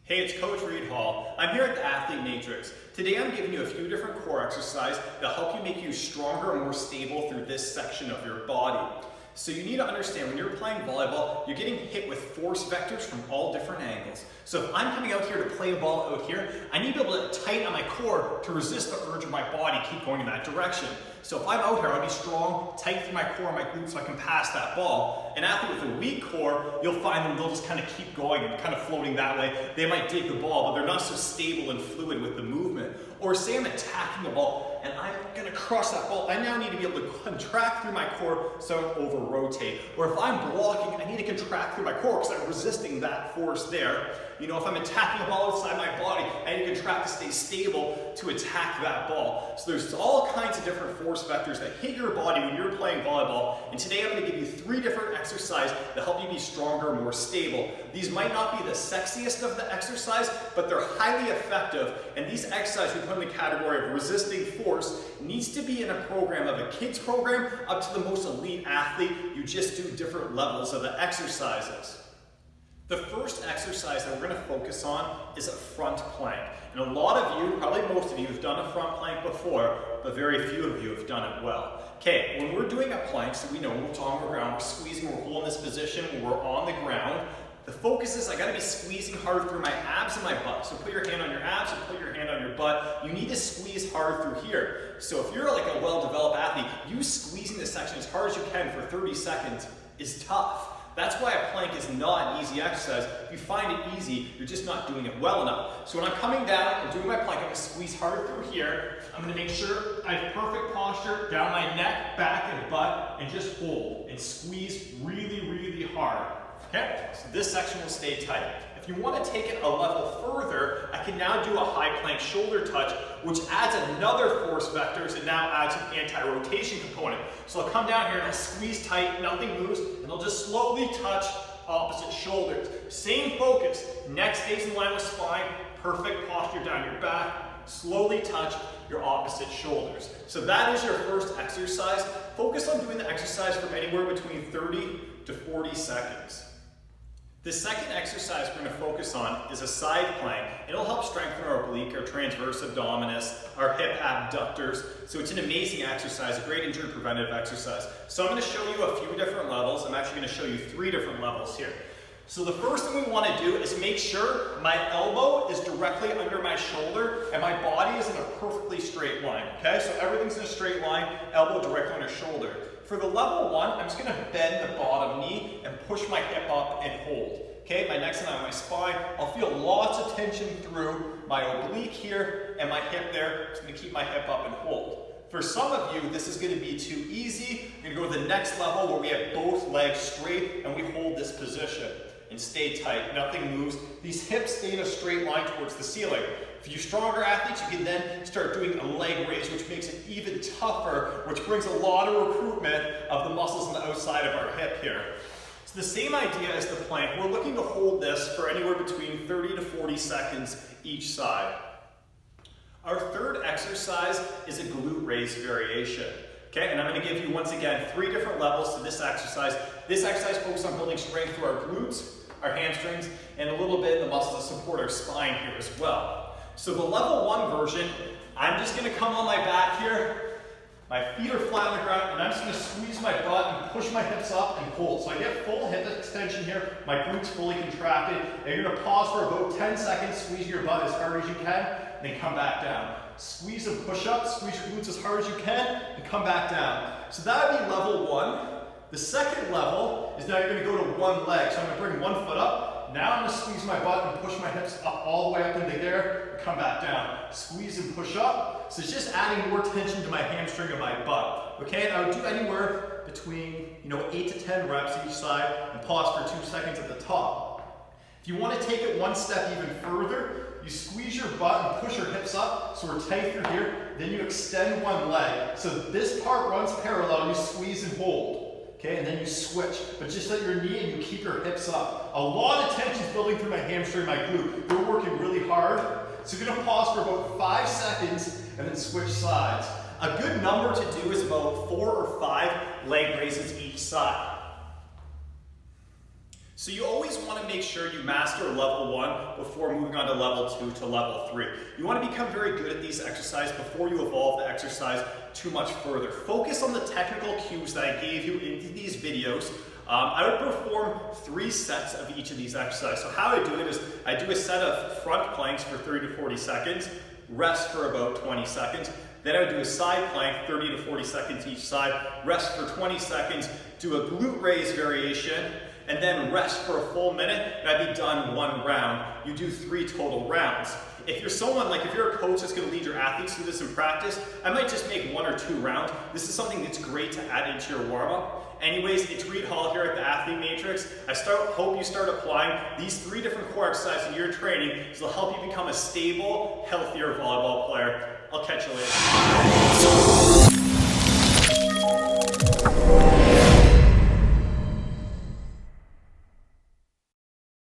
Hey, it's Coach Reid. I'm here at the Athlete Matrix. Today I'm giving you a few different core exercises that help you make you stronger and more stable through this section of your body. So you need to understand when you're playing volleyball, you're getting hit with force vectors from all different angles. So if I'm coming out here to play a ball out here, I need to be able to tighten on my core to resist the urge of my body keep going in that direction. So if I'm out here, I'll be strong, tight through my core and my glutes so I can pass that ball. An athlete with a weak core, you'll find them, they'll just kind of keep going and kind of floating that way. They might dig the ball, but they're not so stable and fluid with the movement. Or say I'm attacking the ball and I'm gonna crush that ball. I now need to be able to contract through my core so I don't over-rotate. Or if I'm blocking, I need to contract through my core because I'm resisting that force there. You know, if I'm attacking a ball outside my body, I need to contract to stay stable to attack that ball. So there's all kinds of different force vectors that hit your body when you're playing volleyball. And today I'm going to give you 3 different exercises that help you be stronger and more stable. These might not be the sexiest of the exercise, but they're highly effective. And these exercises we put in the category of resisting force needs to be in a program of a kids program up to the most elite athlete. You just do different levels of the exercises. The first exercise that we're going to focus on is a front plank. And a lot of you, probably most of you, have done a front plank before, but very few of you have done it well. Okay, when we're doing a plank, so we know when we're on the ground, we're squeezing, we're holding this position, when we're on the ground, the focus is I got to be squeezing hard through my abs and my butt. So put your hand on your abs and put your hand on your butt. You need to squeeze hard through here. So if you're like a well-developed athlete, you squeezing this section as hard as you can for 30 seconds is tough. That's why a plank is not an easy exercise. If you find it easy, you're just not doing it well enough. So when I'm coming down and doing my plank, I'm going to squeeze hard through here. I'm going to make sure I have perfect posture down my neck, back, and butt, and just hold and squeeze really, really hard. Okay, so this section will stay tight. If you want to take it a level further, I can now do a high plank shoulder touch, which adds another force vectors and now adds an anti-rotation component. So I'll come down here and I'll squeeze tight, nothing moves, and I'll just slowly touch opposite shoulders. Same focus, neck stays in line with spine, perfect posture down your back, slowly touch your opposite shoulders. So that is your first exercise. Focus on doing the exercise from anywhere between 30 to 40 seconds. The second exercise we're going to focus on is a side plank. It'll help strengthen our oblique, our transverse abdominis, our hip abductors. So it's an amazing exercise, a great injury preventative exercise. So I'm going to show you a few different levels. I'm actually going to show you 3 different levels here. So the first thing we want to do is make sure my elbow is directly under my shoulder and my body is in a perfectly straight line. Okay, so everything's in a straight line, elbow directly on your shoulder. For the level 1, I'm just going to bend the bottom knee and push my hip up and hold. Okay, my neck's on my spine. I'll feel lots of tension through my oblique here and my hip there. I'm just going to keep my hip up and hold. For some of you, this is going to be too easy. We're going to go to the next level where we have both legs straight and we hold this position and stay tight. Nothing moves. These hips stay in a straight line towards the ceiling. For you stronger athletes, you can then start doing a leg raise, which makes it even tougher, which brings a lot of recruitment of the muscles on the outside of our hip here. So the same idea as the plank. We're looking to hold this for anywhere between 30 to 40 seconds each side. Our third exercise is a glute raise variation. Okay, and I'm going to give you, once again, 3 different levels to this exercise. This exercise focuses on building strength through our glutes, our hamstrings, and a little bit in the muscles that support our spine here as well. So the level 1 version, I'm just going to come on my back here. My feet are flat on the ground, and I'm just going to squeeze my butt and push my hips up and hold. So I get full hip extension here, my glutes fully contracted, and you're going to pause for about 10 seconds, squeeze your butt as hard as you can, and then come back down. Squeeze and push up, squeeze your glutes as hard as you can, and come back down. So that would be level 1. The second level is now you're going to go to one leg. So I'm going to bring one foot up. Now I'm going to squeeze my butt and push my hips up all the way up into the air and come back down. Squeeze and push up. So it's just adding more tension to my hamstring and my butt. Okay, and I would do anywhere between 8 to 10 reps each side and pause for 2 seconds at the top. If you want to take it one step even further, you squeeze your butt and push your hips up so we're tight through here. Then you extend one leg. So this part runs parallel, you squeeze and hold. Okay, and then you switch, but just let your knee and you keep your hips up. A lot of tension is building through my hamstring, my glute. You're working really hard. So you're gonna pause for about 5 seconds and then switch sides. A good number to do is about 4 or 5 leg raises each side. So you always want to make sure you master level 1 before moving on to level 2 to level 3. You want to become very good at these exercises before you evolve the exercise too much further. Focus on the technical cues that I gave you in these videos. I would perform 3 sets of each of these exercises. So how I do it is I do a set of front planks for 30 to 40 seconds, rest for about 20 seconds. Then I would do a side plank, 30 to 40 seconds each side, rest for 20 seconds, do a glute raise variation, and then rest for a full minute, and I'd be done 1 round. You do 3 total rounds. If you're someone, like if you're a coach that's gonna lead your athletes through this in practice, I might just make 1 or 2 rounds. This is something that's great to add into your warm-up. Anyways, it's Reid Hall here at the Athlete Matrix. I hope you start applying these 3 different core exercises in your training, so they'll help you become a stable, healthier volleyball player. I'll catch you later.